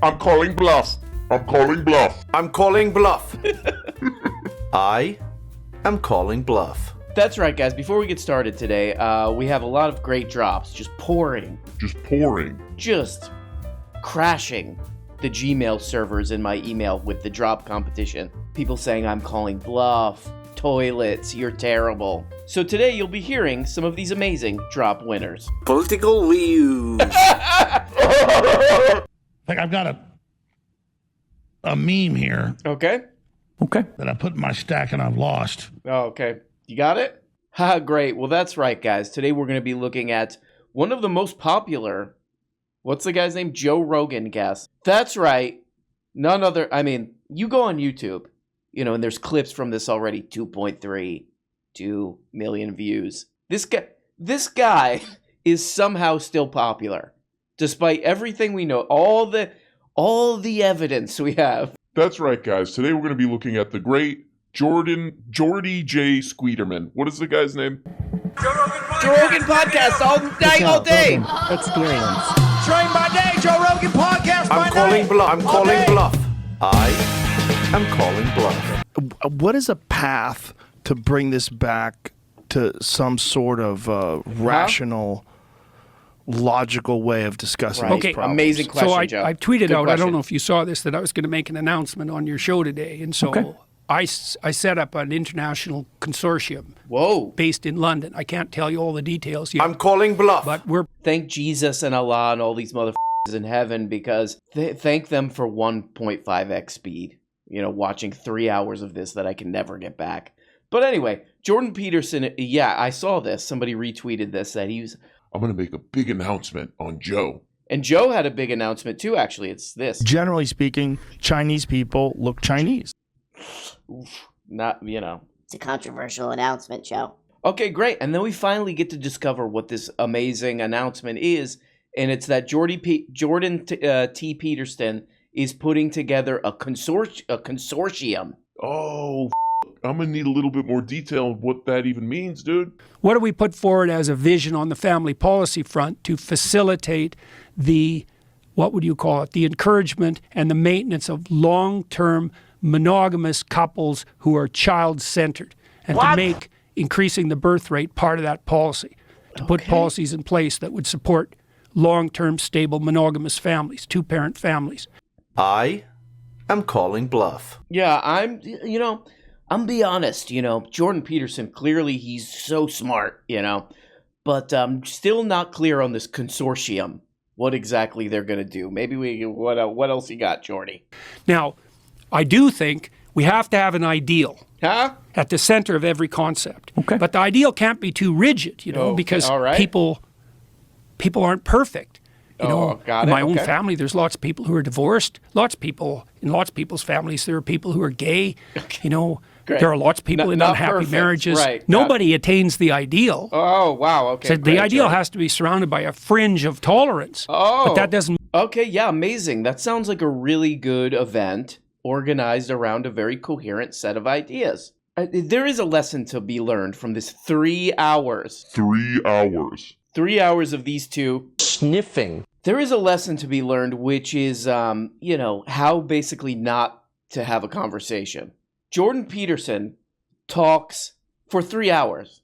I'm calling bluff. I'm calling bluff. I'm calling bluff. I am calling bluff. That's right, guys. Before we get started today, we have a lot of great drops just pouring. Just crashing the Gmail servers in my email with the drop competition. People saying I'm calling bluff, toilets, you're terrible. So today you'll be hearing some of these amazing drop winners. Political views. Like I've got a meme here Okay? that I put in my stack and I've lost. Oh, okay. You got it? Ha, great. Well, that's right, guys. Today we're going to be looking at one of the most popular, what's the guy's name? Joe Rogan guest. That's right. None other, you go on YouTube, and there's clips from this already, 2.32 million views. This guy is somehow still popular, despite everything we know, all the evidence we have. That's right, guys. Today we're going to be looking at the great Jordy J. Squeederman. What is the guy's name? Joe Rogan podcast all night, all day. Experience. Train by day, Joe Rogan podcast by I'm calling night. bluff. I'm calling bluff. I am calling bluff. What is a path to bring this back to some sort of rational, logical way of discussing Right. these Okay, problems? amazing question, So I Joe. tweeted Good out, I question. don't know if you saw this, that I was going to make an announcement on your show today. And so I set up an international consortium Whoa. based in London. I can't tell you all the details yet, I'm calling bluff. but we're Thank Jesus and Allah and all these motherfuckers in heaven, because thank them for 1.5x speed. Watching 3 hours of this that I can never get back. But anyway, Jordan Peterson, yeah, I saw this. Somebody retweeted this, that I'm going to make a big announcement on Joe. and Joe had a big announcement too, actually. It's this. Generally speaking, Chinese people look Chinese. Not, It's a controversial announcement, Joe. Okay, great. And then we finally get to discover what this amazing announcement is. And it's that Jordan T. Peterson is putting together a consortium. Oh, I'm going to need a little bit more detail on what that even means, dude. what do we put forward as a vision on the family policy front to facilitate the, what would you call it, the encouragement and the maintenance of long-term monogamous couples who are child-centered, and to make increasing the birth rate part of that policy, to put policies in place that would support long-term stable monogamous families, two-parent families. I am calling bluff. Yeah, I'm be honest, Jordan Peterson, clearly he's so smart, but I'm still not clear on this consortium, what exactly they're going to do. Maybe what else you got, Jordy? Now, I do think we have to have an ideal Huh? at the center of every concept. But the ideal can't be too rigid, because all right. people aren't perfect. Got in it. my own Okay. family, there's lots of people who are divorced. In lots of people's families, there are people who are gay. Great. There are lots of people in Not unhappy perfect, marriages. right. Nobody attains the ideal. Oh, wow. Okay. So the great, ideal Jordy. has to be surrounded by a fringe of tolerance. But that doesn't. Okay, yeah, amazing. That sounds like a really good event organized around a very coherent set of ideas. There is a lesson to be learned from this 3 hours. 3 hours. 3 hours of these two. Sniffing. There is a lesson to be learned, which is, how basically not to have a conversation. Jordan Peterson talks for 3 hours.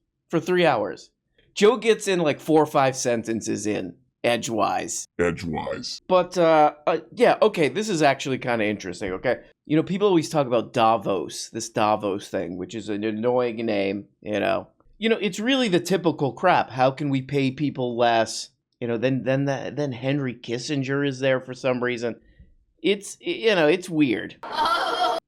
Joe gets in like 4 or 5 sentences in, edgewise. But, yeah, okay, this is actually kind of interesting, okay? People always talk about Davos, this Davos thing, which is an annoying name, it's really the typical crap. How can we pay people less? Then Henry Kissinger is there for some reason. It's weird.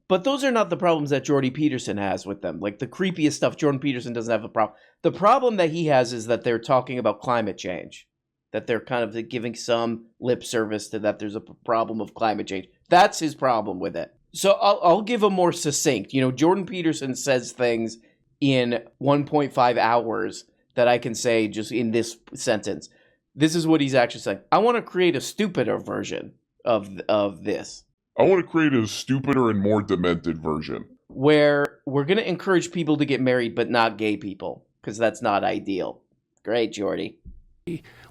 But those are not the problems that Jordy Peterson has with them. Like the creepiest stuff, Jordan Peterson doesn't have a problem. The problem that he has is that they're talking about climate change. That they're kind of giving some lip service to that there's a problem of climate change. That's his problem with it. So I'll give a more succinct. Jordan Peterson says things in 1.5 hours that I can say just in this sentence. This is what he's actually saying. I want to create a stupider version of this. I want to create a stupider and more demented version. Where we're going to encourage people to get married, but not gay people, because that's not ideal. Great, Jordy.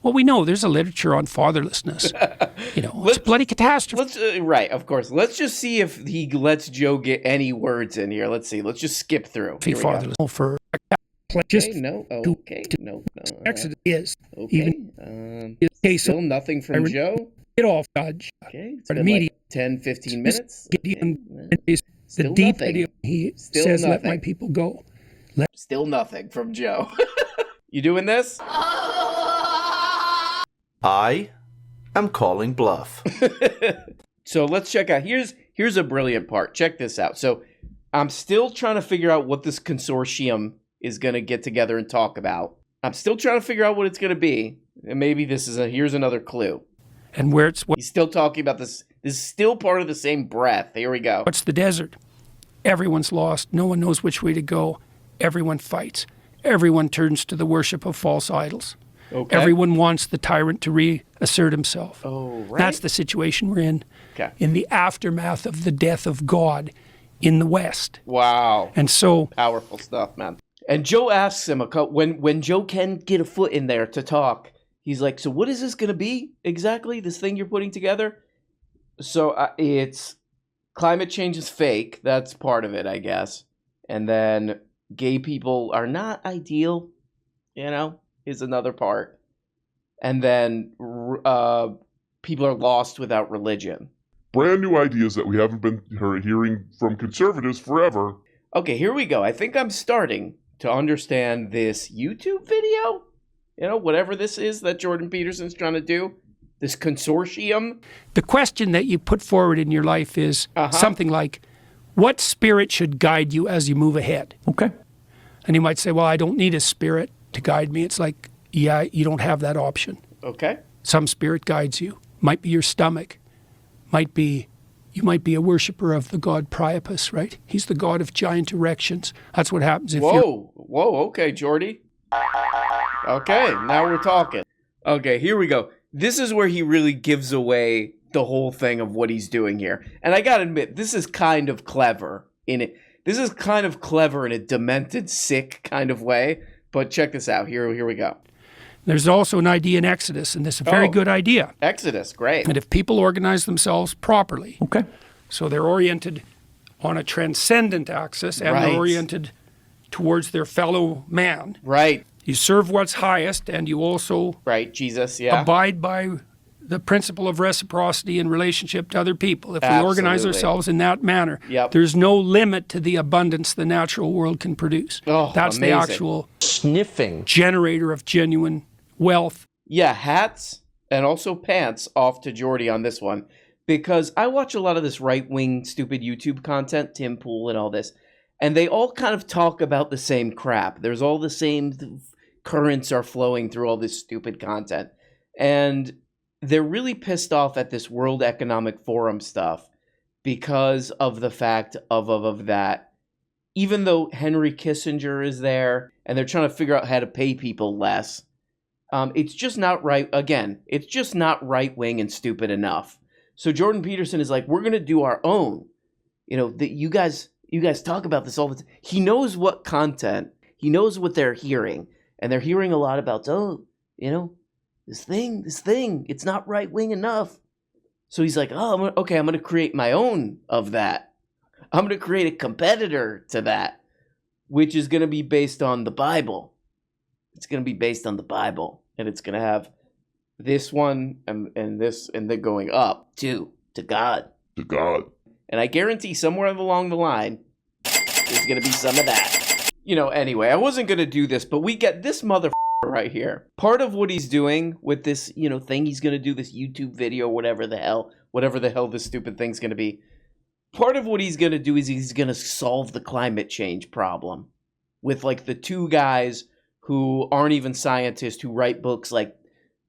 Well, we know there's a literature on fatherlessness. It's a bloody catastrophe. Right, of course. Let's just see if he lets Joe get any words in here. Let's see. Let's just skip through. Here we go. Fatherless for Okay, no. Okay, no. Exodus is Okay. even Still nothing from Joe. it all judge. Okay, it's But been immediate- like 10, 15 minutes. Gideon Okay. is the Still deep nothing. video. He Still says, "Let nothing. my people go." Still nothing from Joe. You doing this? I am calling bluff. So let's check out. Here's a brilliant part. Check this out. So I'm still trying to figure out what this consortium is going to get together and talk about. I'm still trying to figure out what it's going to be. And maybe here's another clue. And where it's He's still talking about this. This is still part of the same breath. Here we go. what's the desert? Everyone's lost. No one knows which way to go. Everyone fights. Everyone turns to the worship of false idols. Okay. Everyone wants the tyrant to reassert himself. Oh, right. That's the situation we're in. Okay. In the aftermath of the death of God in the West. Wow. And so Powerful stuff, man. And Joe asks him when Joe can get a foot in there to talk. He's like, "So what is this going to be exactly? This thing you're putting together?" So it's climate change is fake. That's part of it, I guess. And then gay people are not ideal, is another part. And then people are lost without religion. Brand new ideas that we haven't been hearing from conservatives forever. Okay, here we go. I think I'm starting to understand this YouTube video. Whatever this is that Jordan Peterson's trying to do. This consortium. the question that you put forward in your life is something like, what spirit should guide you as you move ahead? Okay. And you might say, well, I don't need a spirit to guide me. It's like, yeah, you don't have that option. Okay. Some spirit guides you. Might be your stomach. You might be a worshiper of the god Priapus, right? He's the god of giant erections. That's what happens if you're... Whoa, okay, Jordy. Okay, now we're talking. Okay, here we go. This is where he really gives away the whole thing of what he's doing here. And I gotta admit, this is kind of clever in it. This is kind of clever in a demented, sick kind of way. But check this out. Here we go. There's also an idea in Exodus, and this is a very good idea. Exodus, great. And if people organize themselves properly, Okay. so they're oriented on a transcendent axis and Right. they're oriented towards their fellow man, Right, you serve what's highest and you also right, Jesus, yeah. abide by the principle of reciprocity in relationship to other people. If we organize Absolutely. ourselves in that manner, Yep. there's no limit to the abundance the natural world can produce. Oh, That's amazing. the actual Sniffing. generator of genuine wealth. Yeah, hats and also pants off to Jordy on this one. Because I watch a lot of this right-wing stupid YouTube content, Tim Pool and all this, and they all kind of talk about the same crap. There's all the same currents are flowing through all this stupid content. And they're really pissed off at this World Economic Forum stuff because of the fact of that. Even though Henry Kissinger is there and they're trying to figure out how to pay people less, it's just not right. Again, it's just not right-wing and stupid enough. So Jordan Peterson is like, we're going to do our own. You guys talk about this all the time. He knows what content, he knows what they're hearing. And they're hearing a lot about, this thing, it's not right-wing enough. So he's like, I'm going to create my own of that. I'm going to create a competitor to that, which is going to be based on the Bible. It's going to be based on the Bible. And it's going to have this one and this, and then going up to God. To God. And I guarantee somewhere along the line, there's going to be some of that. Anyway, I wasn't going to do this, but we get this motherfucker right here. Part of what he's doing with this, thing he's going to do, this YouTube video, whatever the hell this stupid thing's going to be. Part of what he's going to do is he's going to solve the climate change problem with like the two guys who aren't even scientists who write books like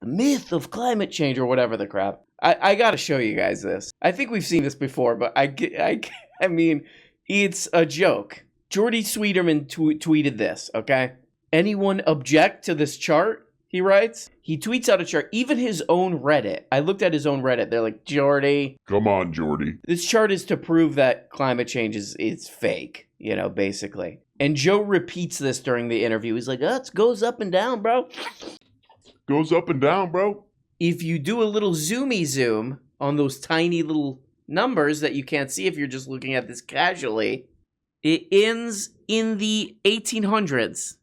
The Myth of Climate Change or whatever the crap. I got to show you guys this. I think we've seen this before, but I mean, it's a joke. Jordy Sweeterman tweeted this, okay? Anyone object to this chart, he writes? He tweets out a chart, even his own Reddit. I looked at his own Reddit. They're like, Jordy. Come on, Jordy. This chart is to prove that climate change is fake, basically. And Joe repeats this during the interview. He's like, it goes up and down, bro. goes up and down, bro. If you do a little zoomy zoom on those tiny little numbers that you can't see if you're just looking at this casually, it ends in the 1800s.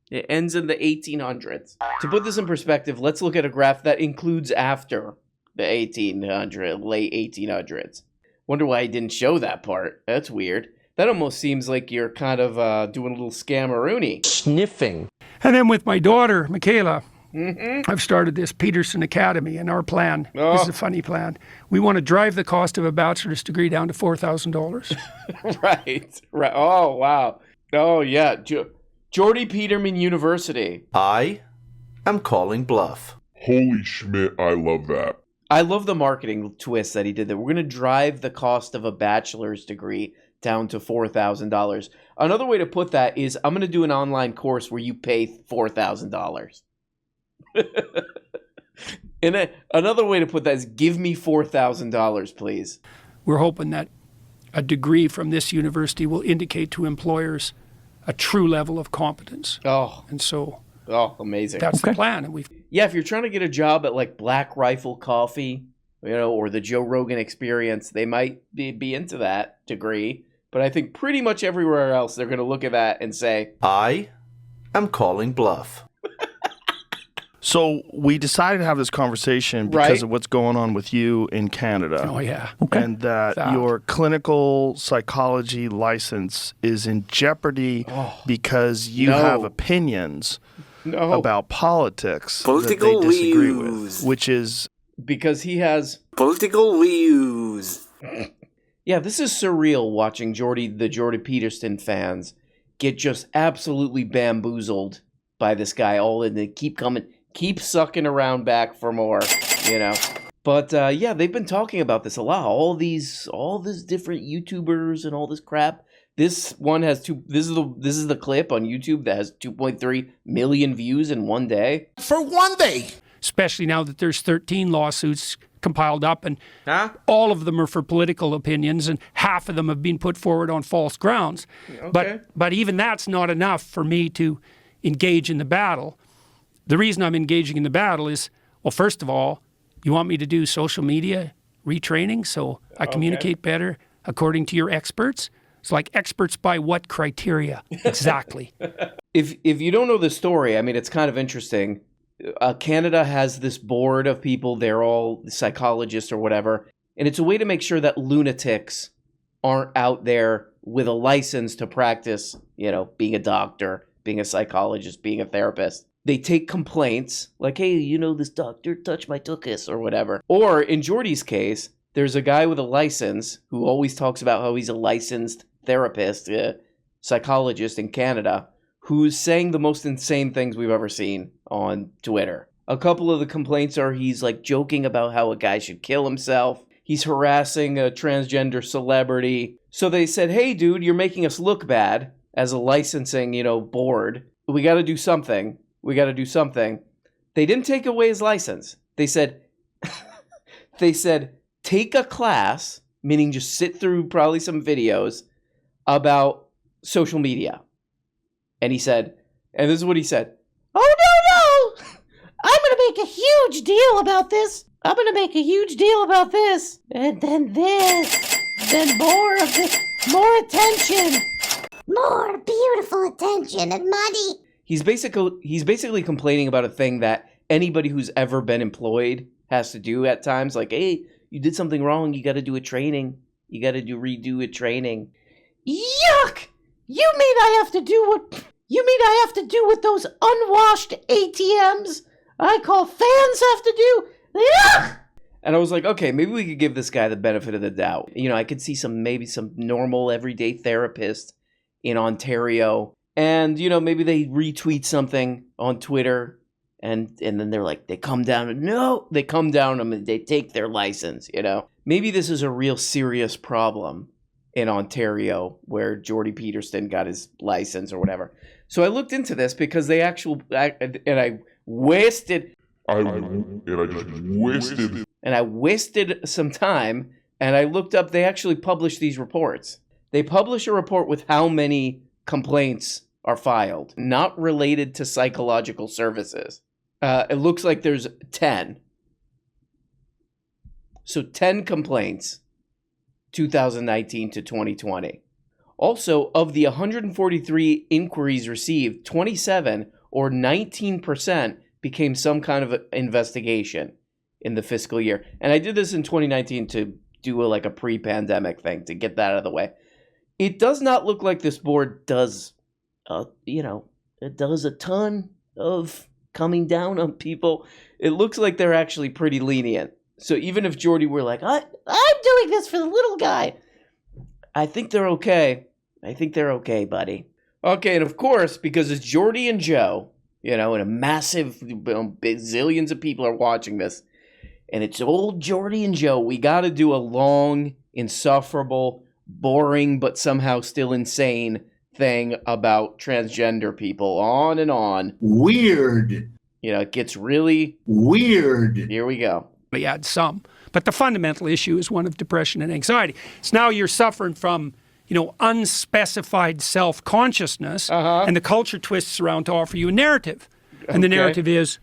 It ends in the 1800s. To put this in perspective, let's look at a graph that includes after the late 1800s. Wonder why I didn't show that part. That's weird. That almost seems like you're kind of doing a little scammeroonie. Sniffing. And then with my daughter, Michaela, I've started this Peterson Academy, and our plan, this is a funny plan, we want to drive the cost of a bachelor's degree down to $4,000. Right. Oh, wow. Oh, yeah. Jordy Peterman University. I am calling bluff. Holy Schmidt, I love that. I love the marketing twist that he did there. We're going to drive the cost of a bachelor's degree down to $4,000. Another way to put that is I'm going to do an online course where you pay $4,000. And another way to put that is give me $4,000, please. We're hoping that a degree from this university will indicate to employers a true level of competence. Oh, And so amazing. that's the plan. And Yeah, if you're trying to get a job at like Black Rifle Coffee, or the Joe Rogan Experience, they might be into that degree. But I think pretty much everywhere else, they're going to look at that and say, I am calling bluff. So we decided to have this conversation because Right. of what's going on with you in Canada. oh, yeah. And that your clinical psychology license is in jeopardy because you No. have opinions no, about politics Political that they disagree views. with, which is because he has... Political views. Yeah, this is surreal watching the Jordy Peterson fans get just absolutely bamboozled by this guy. And they keep coming, keep sucking around back for more, But yeah, they've been talking about this a lot. All these different YouTubers and all this crap. This one has this is the clip on YouTube that has 2.3 million views in one day. For one day. Especially now that there's 13 lawsuits compiled up, and all of them are for political opinions, and half of them have been put forward on false grounds. Okay. But even that's not enough for me to engage in the battle. The reason I'm engaging in the battle is, well, first of all, you want me to do social media retraining so I communicate better according to your experts? It's like, experts by what criteria? Exactly. If you don't know the story, I mean, it's kind of interesting. Canada has this board of people. They're all psychologists or whatever. And it's a way to make sure that lunatics aren't out there with a license to practice, being a doctor, being a psychologist, being a therapist. They take complaints like, hey, this doctor touched my tuchus or whatever. Or in Jordy's case, there's a guy with a license who always talks about how he's a licensed therapist, psychologist in Canada, who's saying the most insane things we've ever seen on Twitter. A couple of the complaints are he's like joking about how a guy should kill himself. He's harassing a transgender celebrity. So they said, hey, dude, you're making us look bad as a licensing, board. We got to do something. They didn't take away his license. They said, take a class, meaning just sit through probably some videos about social media. And he said, and this is what he said. Oh, no! I'm going to make a huge deal about this. And then this. Then more of this. More attention. More beautiful attention and money. He's basically complaining about a thing that anybody who's ever been employed has to do at times. Like, hey, you did something wrong. You got to do a training. You got to redo a training. Yuck! You mean I have to do what those unwashed ATMs I call fans have to do? Yuck! And I was like, okay, maybe we could give this guy the benefit of the doubt. I could see maybe some normal everyday therapist in Ontario, and maybe they retweet something on Twitter, and then they're like, they come down on them and they take their license. Maybe this is a real serious problem in Ontario where Jordy Peterson got his license or whatever. So I looked into this because I wasted some time, and I looked up, they actually publish these reports. They publish a report with how many complaints are filed, not related to psychological services. It looks like there's 10. So 10 complaints, 2019 to 2020. Also, of the 143 inquiries received, 27 or 19% became some kind of investigation in the fiscal year. And I did this in 2019 to do a pre-pandemic thing to get that out of the way. It does not look like this board does, it does a ton of coming down on people. It looks like they're actually pretty lenient. So even if Jordy were like, I'm doing this for the little guy, I think they're okay. I think they're okay, buddy. Okay, and of course, because it's Jordy and Joe, and a massive bazillions of people are watching this, and it's old Jordy and Joe, we got to do a long, insufferable, boring, but somehow still insane thing about transgender people, on and on. Weird. It gets really Weird. Here we go. We add some. But the fundamental issue is one of depression and anxiety. So now you're suffering from, unspecified self-consciousness, and the culture twists around to offer you a narrative. And the narrative is,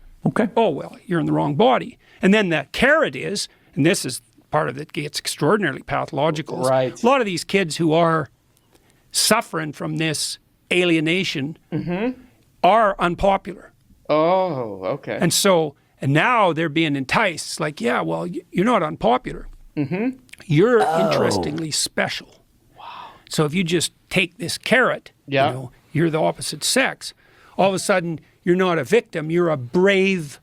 oh, well, you're in the wrong body. And then the carrot is, and this is part of it gets extraordinarily pathological, right. A lot of these kids who are suffering from this alienation are unpopular. Oh, okay. And now they're being enticed. It's like, yeah, well, you're not unpopular. You're interestingly special. Wow. So if you just take this carrot, you're the opposite sex. All of a sudden, you're not a victim. You're a brave,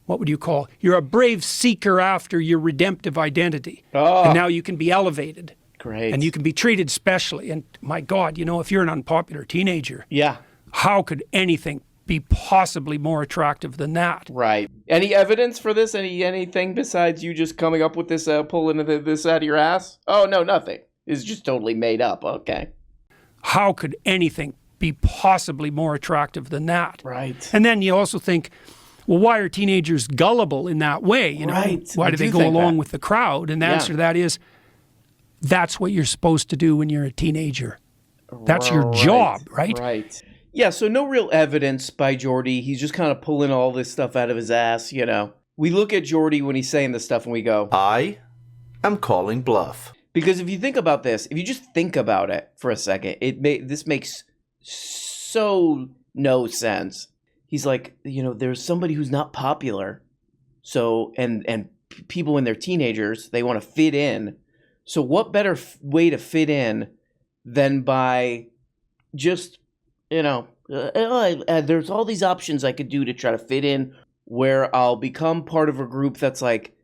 what would you call? You're a brave seeker after your redemptive identity. Oh. And now you can be elevated. Great. And you can be treated specially. And my God, if you're an unpopular teenager, how could anything be possibly more attractive than that? Right. Any evidence for this? Anything besides you just coming up with this, pulling this out of your ass? Oh, no, nothing. It's just totally made up. Okay. How could anything be possibly more attractive than that? Right. And then you also think, well, why are teenagers gullible in that way? Right. Why do they go along with the crowd? And the answer to that is, that's what you're supposed to do when you're a teenager. That's your job, right? Right. Yeah, so no real evidence by Jordy. He's just kind of pulling all this stuff out of his ass, We look at Jordy when he's saying this stuff and we go, I am calling bluff. Because if you think about this, if you just think about it for a second, this makes so no sense. He's like, there's somebody who's not popular. So, and people when they're teenagers, they want to fit in. So what better way to fit in than by just, there's all these options I could do to try to fit in where I'll become part of a group that's like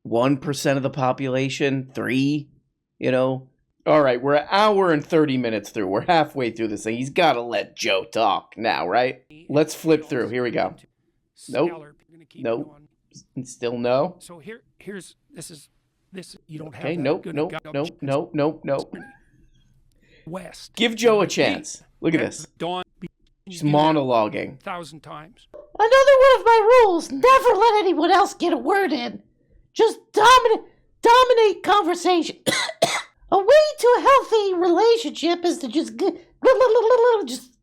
1% of the population, 3%, All right, we're an hour and 30 minutes through. We're halfway through this thing. He's got to let Joe talk now, right? Let's flip through. Here we go. Nope. Nope. Still no. So here's this you don't have. Okay, nope. West. Give Joe a chance. Look at this. He's monologuing 1,000 times. Another one of my rules: never let anyone else get a word in. Just dominate conversation. A way to a healthy relationship is to just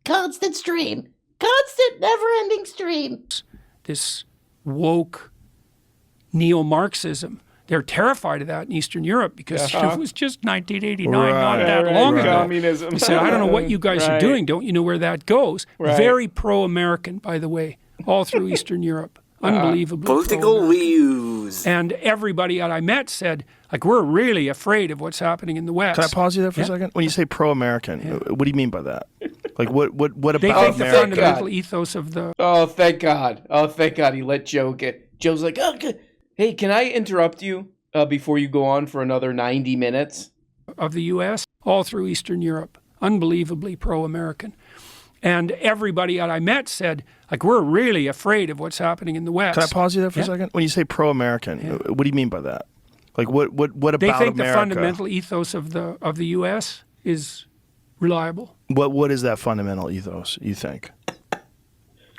constant stream. Constant, never-ending stream. This woke neo-Marxism. They're terrified of that in Eastern Europe because it was just 1989, not that long ago. Communism. They said, I don't know what you guys are doing. Don't you know where that goes? Very pro-American, by the way, all through Eastern Europe. Unbelievably Political views. And everybody that I met said, we're really afraid of what's happening in the West. Can I pause you there for a second? When you say pro-American, what do you mean by that? What about they think the America? fundamental ethos of the... Oh, thank God. Oh, thank God he let Joe get... Joe's like, oh, good. Hey, can I interrupt you before you go on for another 90 minutes? Of the U.S., all through Eastern Europe. Unbelievably pro-American. And everybody that I met said, we're really afraid of what's happening in the West. Can I pause you there for a second? When you say pro-American, what do you mean by that? What about They think America? the fundamental ethos of the U.S. is reliable. What is that fundamental ethos, you think?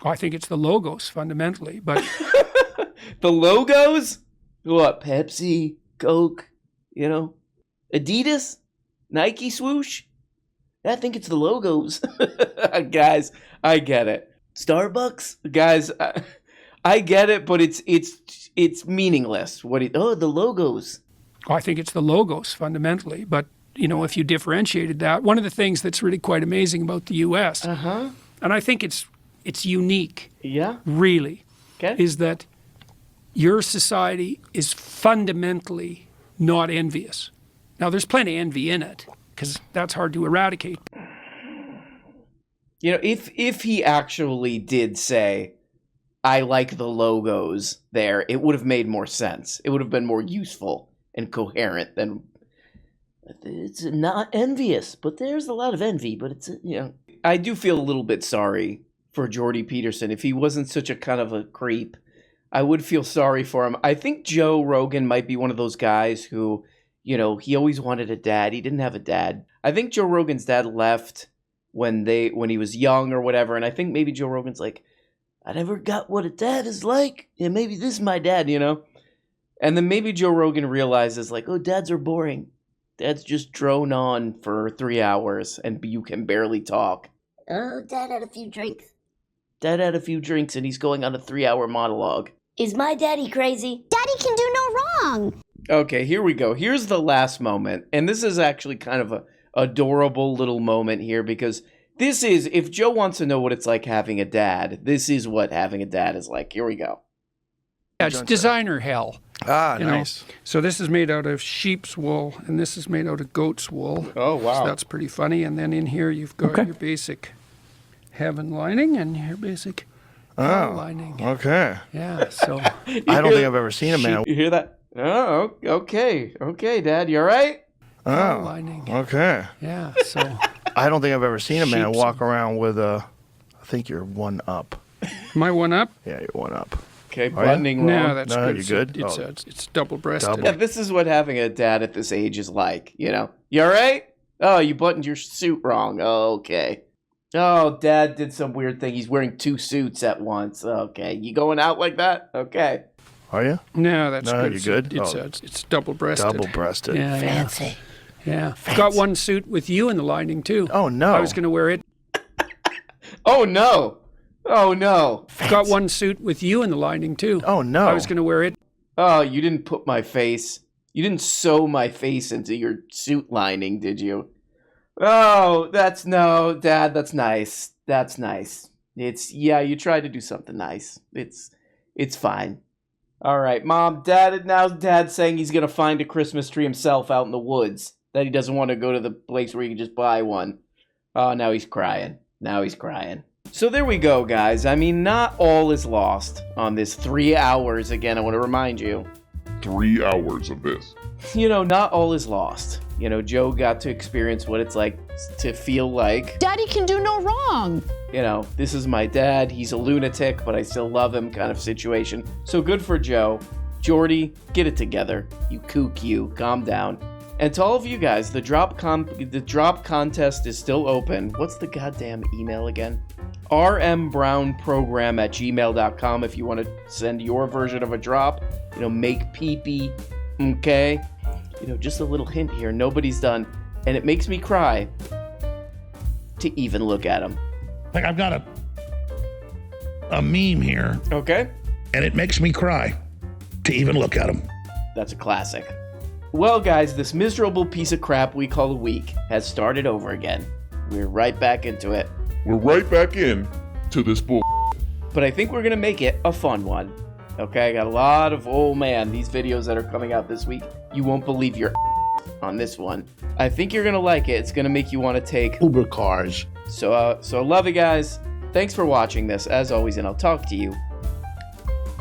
I think it's the logos, fundamentally. But The logos? What, Pepsi, Coke, Adidas, Nike swoosh? I think it's the logos. Guys, I get it. Starbucks? Guys, I get it, but it's meaningless. The logos. I think it's the logos fundamentally, but if you differentiated that, one of the things that's really quite amazing about the U.S. Uh-huh. And I think it's unique, Yeah. really, Okay. is that your society is fundamentally not envious. Now, there's plenty of envy in it, because that's hard to eradicate. If he actually did say, I like the logos there, it would have made more sense. It would have been more useful and coherent than, it's not envious, but there's a lot of envy, but it's, I do feel a little bit sorry for Jordy Peterson. If he wasn't such a kind of a creep, I would feel sorry for him. I think Joe Rogan might be one of those guys who, he always wanted a dad. He didn't have a dad. I think Joe Rogan's dad left when he was young or whatever, and I think maybe Joe Rogan's like, I never got what a dad is like, and maybe this is my dad, And then maybe Joe Rogan realizes, like, oh, dads are boring. Dads just drone on for 3 hours, and you can barely talk. Oh, Dad had a few drinks. Dad had a few drinks, and he's going on a 3-hour monologue. Is my daddy crazy? Daddy can do no wrong. Okay, here we go. Here's the last moment, and this is actually kind of a adorable little moment here, because this is, if Joe wants to know what it's like having a dad, this is what having a dad is like. Here we go. Yeah, it's designer hell. Ah, you know. nice. So this is made out of sheep's wool, and this is made out of goat's wool. Oh, wow. So that's pretty funny. And then in here you've got your basic heaven lining and your basic hell lining. Okay. Yeah, so... I don't think I've ever seen a man. You hear that? Oh, okay. Okay, Dad, you all right? hell lining. Okay. Yeah, so... I don't think I've ever seen a man Sheep's- walk around with a. I think you're one up. Am I one up? Yeah, you're one up. Okay, Are ya? buttoning wrong. No, that's No, good. you good? It's, Oh. it's double-breasted. Double. Yeah, this is what having a dad at this age is like, You all right? Oh, you buttoned your suit wrong. Okay. Oh, Dad did some weird thing. He's wearing 2 suits at once. Okay. You going out like that? Okay. Are you? No, that's No, good. you good? It's, Oh. it's double-breasted. Double-breasted. Yeah, Fancy. yeah. Got one suit with you in the lining, too. Oh no. I was going to wear it. Oh, no. Oh, no. Got one suit with you in the lining, too. Oh no. I was going to wear it. Oh, you didn't put my face. You didn't sew my face into your suit lining, did you? Oh, Dad, that's nice. That's nice. You tried to do something nice. It's fine. All right, Mom, Dad's saying he's going to find a Christmas tree himself out in the woods. That he doesn't want to go to the place where you can just buy one. Oh, now he's crying. So there we go, guys. I mean, not all is lost on this 3 hours. Again, I want to remind you. 3 hours of this. Not all is lost. Joe got to experience what it's like to feel like, Daddy can do no wrong. this is my dad. He's a lunatic, but I still love him kind of situation. So good for Joe. Jordy, get it together. You kook, calm down. And to all of you guys, the drop contest is still open. What's the goddamn email again? rmbrownprogram@gmail.com if you want to send your version of a drop. Make pee-pee, okay? Just a little hint here. Nobody's done. And it makes me cry to even look at them. Like I've got a meme here, Okay? and it makes me cry to even look at him. That's a classic. Well, guys, this miserable piece of crap we call a week has started over again. We're right back into it. We're right back in to this bull. But I think we're going to make it a fun one. Okay, I got a lot of, these videos that are coming out this week. You won't believe your on this one. I think you're going to like it. It's going to make you want to take Uber cars. So I love you guys. Thanks for watching this, as always, and I'll talk to you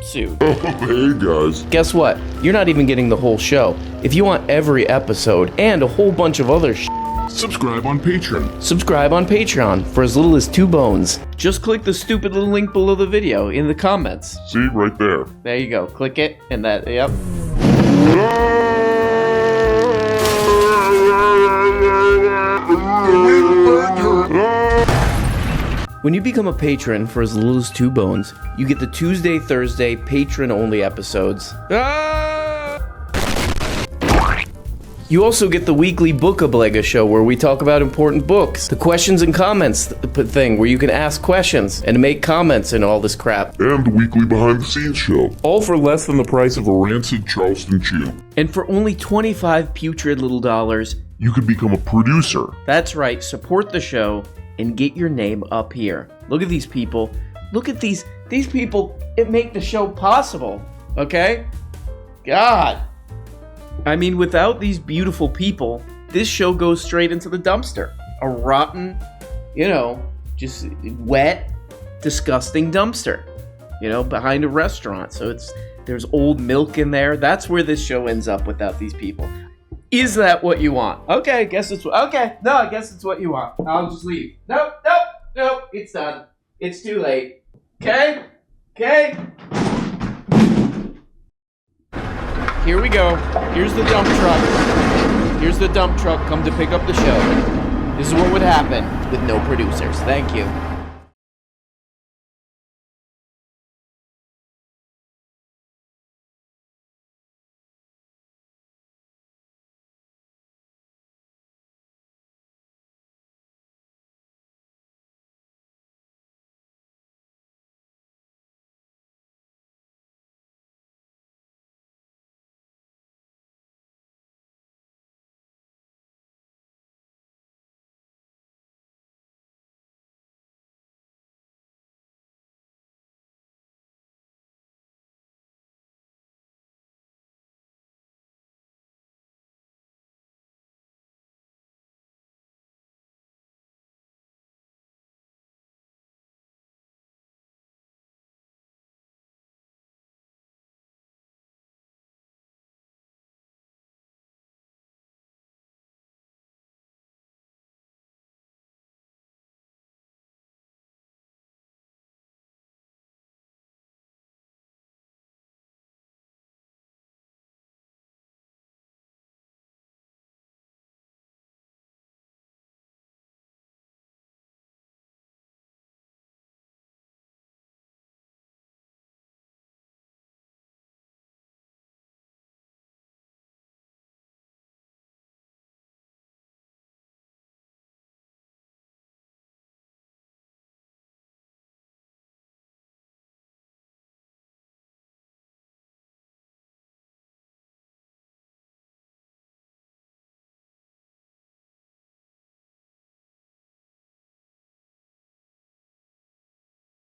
soon. Hey guys. Guess what? You're not even getting the whole show. If you want every episode and a whole bunch of other Subscribe on Patreon. subscribe on Patreon for as little as 2 bones. Just click the stupid little link below the video in the comments. See, right there. There you go. Click it, and yep. When you become a patron for as little as 2 bones, you get the Tuesday, Thursday, patron-only episodes. You also get the weekly Book-a-Blega show where we talk about important books. The questions and comments thing where you can ask questions and make comments and all this crap. And the weekly behind-the-scenes show. All for less than the price of a rancid Charleston Chew. And for only 25 putrid little dollars, You could become a producer. that's right, support the show and get your name up here. Look at these people. Look at these people. It make the show possible, okay? God. I mean, without these beautiful people, this show goes straight into the dumpster. A rotten, just wet, disgusting dumpster, behind a restaurant. So there's old milk in there. That's where this show ends up without these people. Is that what you want? Okay, I guess it's what you want. I'll just leave. Nope, it's done. It's too late. Okay? Here we go. Here's the dump truck. Come to pick up the show. This is what would happen with no producers. Thank you.